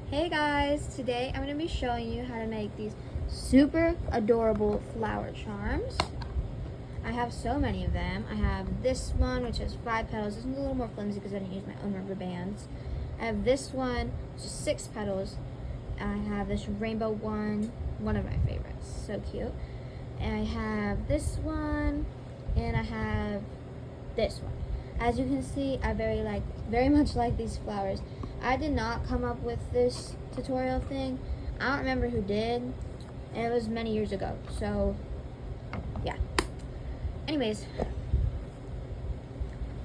Hey guys, today I'm going to be showing you how to make these super adorable flower charms. I have so many of them. I have this one which has 5 petals. This one's a little more flimsy because I didn't use my own rubber bands. I have this one, which is 6 petals. I have this rainbow one of my favorites, so cute. And I have this one, and I have this one. As you can see, I very much like these flowers. I did not come up with this tutorial thing. I don't remember who did, and it was many years ago, so yeah. Anyways,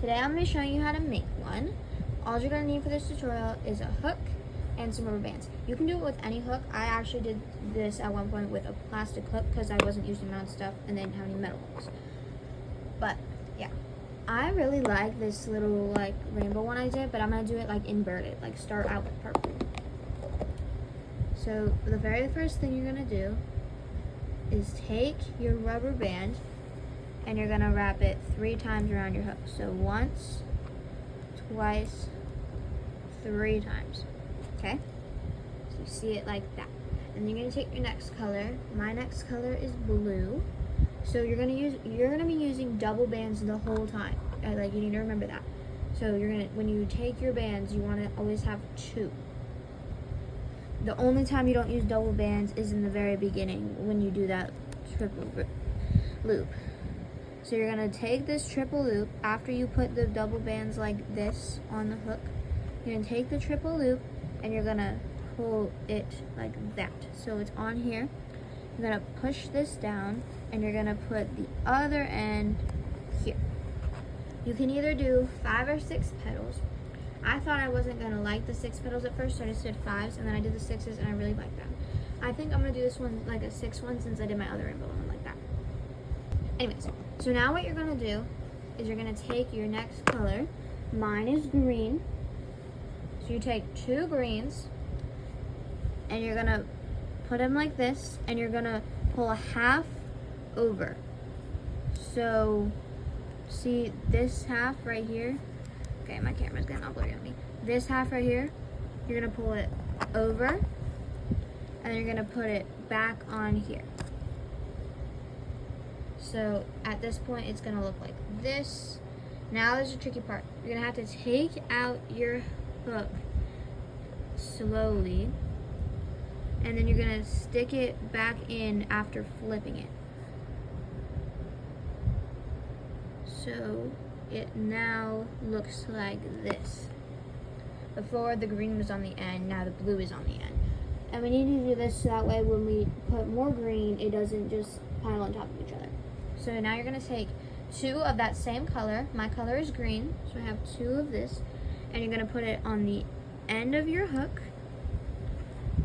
today I'm going to be showing you how to make one. All you're going to need for this tutorial is a hook and some rubber bands. You can do it with any hook. I actually did this at one point with a plastic hook because I wasn't using my own stuff and they didn't have any metal hooks. But yeah. I really like this little rainbow one I did, but I'm going to do it inverted, start out with purple. So the very first thing you're going to do is take your rubber band and you're going to wrap it 3 times around your hook. So once, twice, 3 times. Okay? So you see it like that. And you're going to take your next color. My next color is blue. So you're gonna be using double bands the whole time. You need to remember that. So when you take your bands, you want to always have 2. The only time you don't use double bands is in the very beginning when you do that triple loop. So you're gonna take this triple loop after you put the double bands like this on the hook. You're gonna take the triple loop and you're gonna pull it like that. So it's on here. You're gonna push this down and you're gonna put the other end here. You can either do 5 or 6 petals. I thought I wasn't gonna like the 6 petals at first, so I just did 5s, and then I did the 6s, and I really like them. I think I'm gonna do this one like a 6 one since I did my other rainbow one like that. Anyways, so now what you're gonna do is you're gonna take your next color. Mine is green. So you take 2 greens, and you're gonna put them like this, and you're gonna pull a half over. So see this half right here? Okay, my camera's getting all blurry on me. This half right here, you're gonna pull it over and you're gonna put it back on here. So at this point it's gonna look like this. Now there's a tricky part. You're gonna have to take out your hook slowly, and then you're gonna stick it back in after flipping it. So it now looks like this. Before the green was on the end, now the blue is on the end. And we need to do this so that way when we put more green, it doesn't just pile on top of each other. So now you're gonna take 2 of that same color. My color is green, so I have 2 of this. And you're gonna put it on the end of your hook.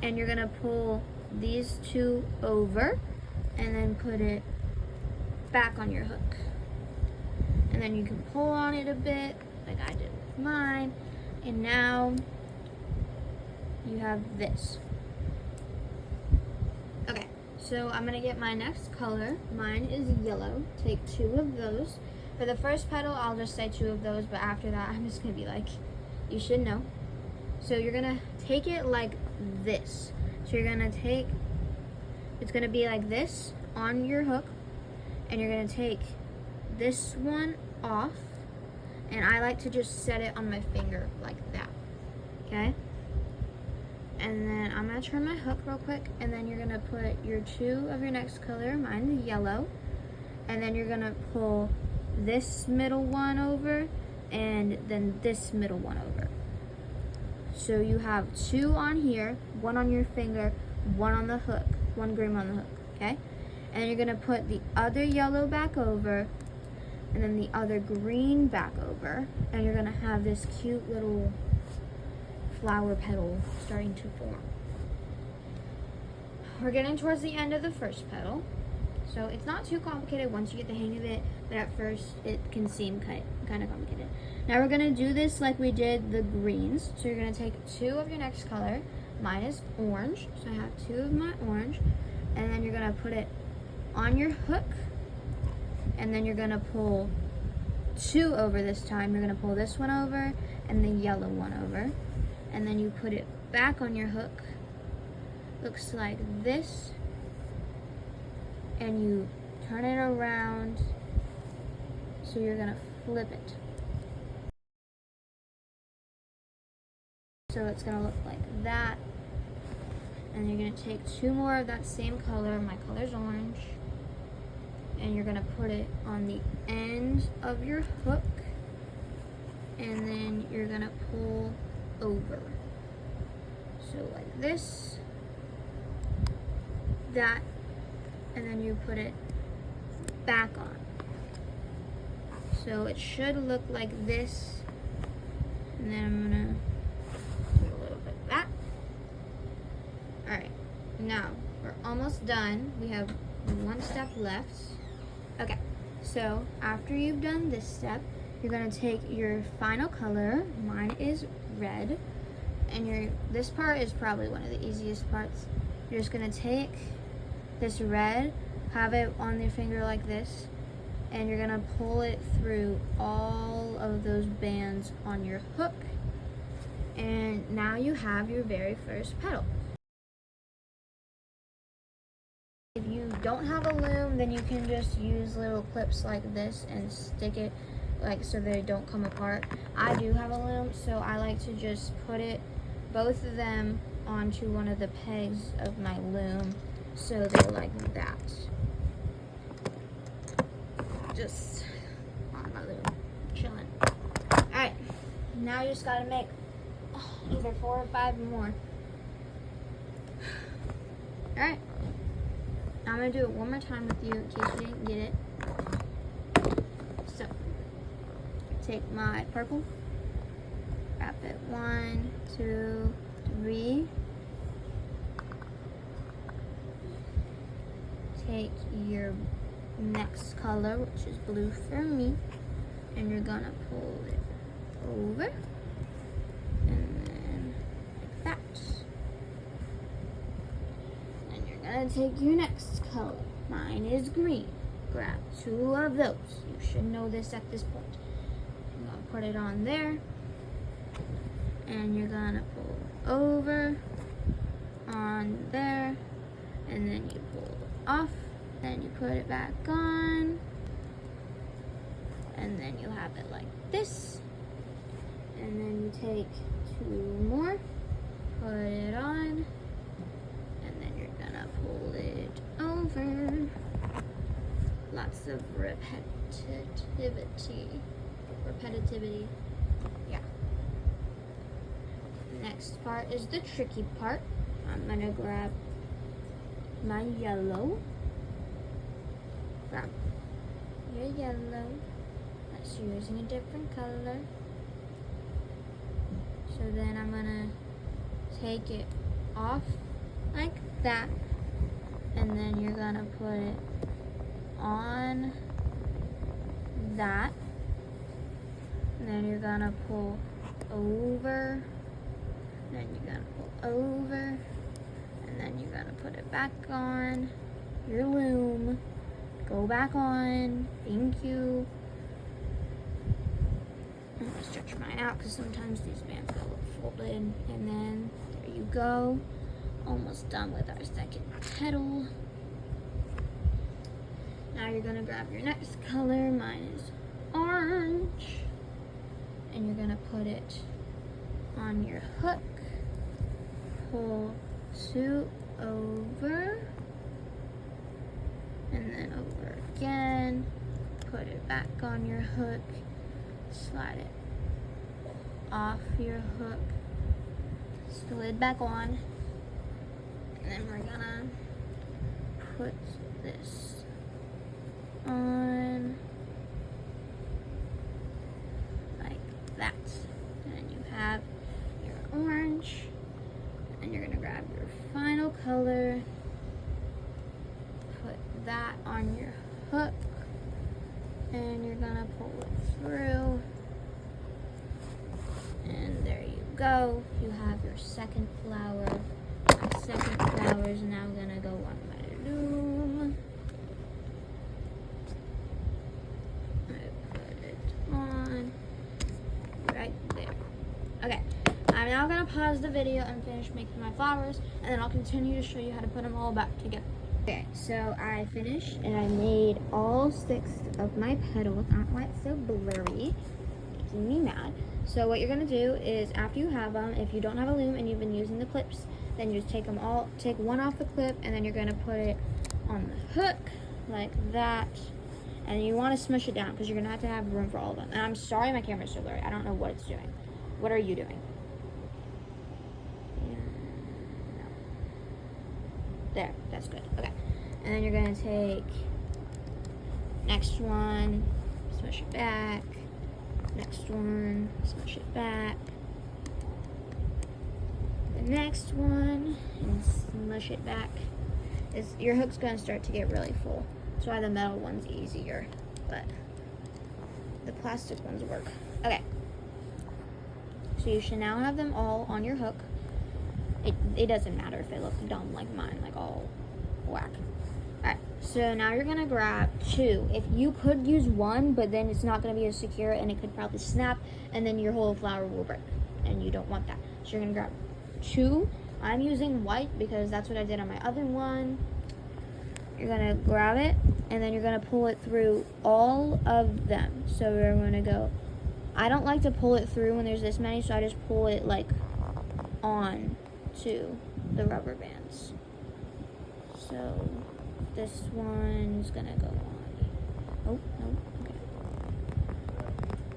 And you're gonna pull these 2 over and then put it back on your hook. And then you can pull on it a bit like I did with mine, and now you have this. Okay, so I'm gonna get my next color. Mine is yellow. Take 2 of those. For the first petal I'll just say 2 of those, but after that I'm just gonna be like, you should know. So you're gonna take it like this. So you're gonna take, it's gonna be like this on your hook, and you're gonna take this one off, and I like to just set it on my finger like that. Okay? And then I'm gonna turn my hook real quick, and then you're gonna put your 2 of your next color, mine is yellow, and then you're gonna pull this middle one over and then this middle one over. So you have 2 on here, 1 on your finger, 1 on the hook, 1 green on the hook, okay? And then you're gonna put the other yellow back over, and then the other green back over, and you're gonna have this cute little flower petal starting to form. We're getting towards the end of the first petal, so it's not too complicated once you get the hang of it, but at first it can seem kind of complicated. Now we're gonna do this like we did the greens. So you're gonna take 2 of your next color. Mine is orange, so I have 2 of my orange, and then you're gonna put it on your hook, and then you're gonna pull 2 over this time. You're gonna pull this one over and the yellow one over, and then you put it back on your hook looks like this, and you turn it around, so you're gonna flip it. So it's gonna look like that, and you're gonna take 2 more of that same color, my color's orange, and you're gonna put it on the end of your hook, and then you're gonna pull over. So like this, that, and then you put it back on. So it should look like this, and then I'm gonna do a little bit of that. Alright, now we're almost done. We have 1 step left. Okay, so after you've done this step, you're gonna take your final color, mine is red, and this part is probably one of the easiest parts. You're just gonna take this red, have it on your finger like this, and you're gonna pull it through all of those bands on your hook, and now you have your very first petal. If you don't have a loom, then you can just use little clips like this and stick it like so they don't come apart. I do have a loom, so I like to just put both of them onto one of the pegs of my loom, so they're like that. Just on my loom, chilling. Alright, now you just gotta make either 4 or 5 more. Alright, I'm gonna do it one more time with you in case you didn't get it. So, take my purple, wrap it 1, 2, 3. Take your next color, which is blue for me, and you're gonna pull it over, and then like that. And you're gonna take your next color. Mine is green. Grab 2 of those. You should know this at this point. I'm gonna put it on there, and you're gonna pull over on there, and then you pull it off, then you put it back on, and then you have it like this, and then you take 2 more, put it on, and then you're gonna pull it over. Lots of repetitivity, yeah. Next part is the tricky part. I'm gonna grab my yellow. Grab your yellow. That's using a different color. So then I'm gonna take it off like that, and then you're gonna put it on that, and then you're gonna pull over, then you're gonna pull over, and then you're gonna put it back on your loom. Go back on. Thank you. I'm gonna stretch mine out because sometimes these bands go folded, and then there you go. Almost done with our second petal. Now you're gonna grab your next color. Mine is orange, and you're gonna put it on your hook. Pull 2 over, and then over again. Put it back on your hook. Slide it off your hook. Slid back on, and then we're gonna put this on like that. And then you have your orange, and you're gonna grab your final color, put that on your hook, and you're gonna pull it through, and there you go. You have your second flower. My second flower is now gonna go on my loom. I put it on right there. Okay, I'm now gonna pause the video and finish making my flowers, and then I'll continue to show you how to put them all back together. Okay, so I finished and I made all 6 of my petals. I don't know why it's so blurry, making me mad. So what you're gonna do is, after you have them, if you don't have a loom and you've been using the clips, then you just take them all, take one off the clip, and then you're gonna put it on the hook like that. And you want to smush it down because you're going to have room for all of them. And I'm sorry my camera's so blurry. I don't know what it's doing. What are you doing? No. There. That's good. Okay. And then you're going to take next one, smush it back. Next one, smush it back. The next one, and smush it back. Your hook's going to start to get really full. That's why the metal one's easier, but the plastic ones work. Okay, so you should now have them all on your hook. It doesn't matter if they look dumb like mine, like all whack. Alright, so now you're gonna grab 2. If you could use 1, but then it's not gonna be as secure and it could probably snap and then your whole flower will break, and you don't want that. So you're gonna grab 2. I'm using white because that's what I did on my other one. You're gonna grab it and then you're gonna pull it through all of them. So we're gonna go, I don't like to pull it through when there's this many, so I just pull it like on to the rubber bands. So this one's gonna go on. Oh, no, okay.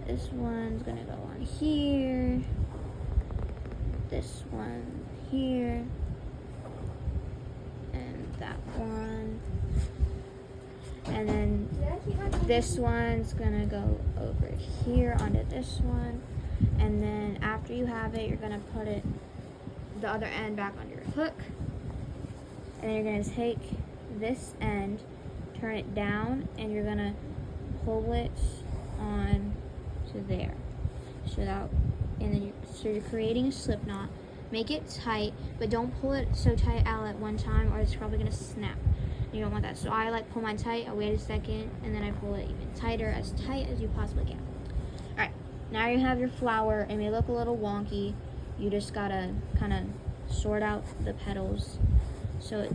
This one's gonna go on here. This one here. And that one. And then this one's gonna go over here onto this one. And then after you have it, you're gonna put it, the other end, back on your hook. And then you're gonna take this end, turn it down, and you're gonna pull it on to there. So that, and then so you're creating a slip knot. Make it tight, but don't pull it so tight all at one time, or it's probably gonna snap. You don't want that. So I like pull mine tight, I wait a second, and then I pull it even tighter, as tight as you possibly can. Alright, now you have your flower. It may look a little wonky. You just gotta kind of sort out the petals so it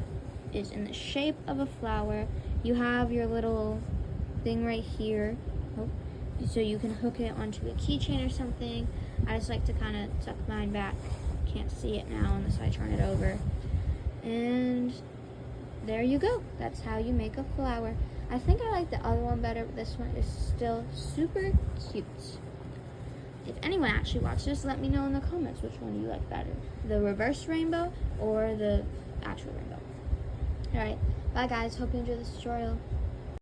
is in the shape of a flower. You have your little thing right here. Oh, so you can hook it onto a keychain or something. I just like to kind of tuck mine back. Can't see it now unless I turn it over. And there you go. That's how you make a flower. I think I like the other one better, but this one is still super cute. If anyone actually watched this, let me know in the comments which one you like better. The reverse rainbow or the actual rainbow. Alright, bye guys. Hope you enjoyed this tutorial.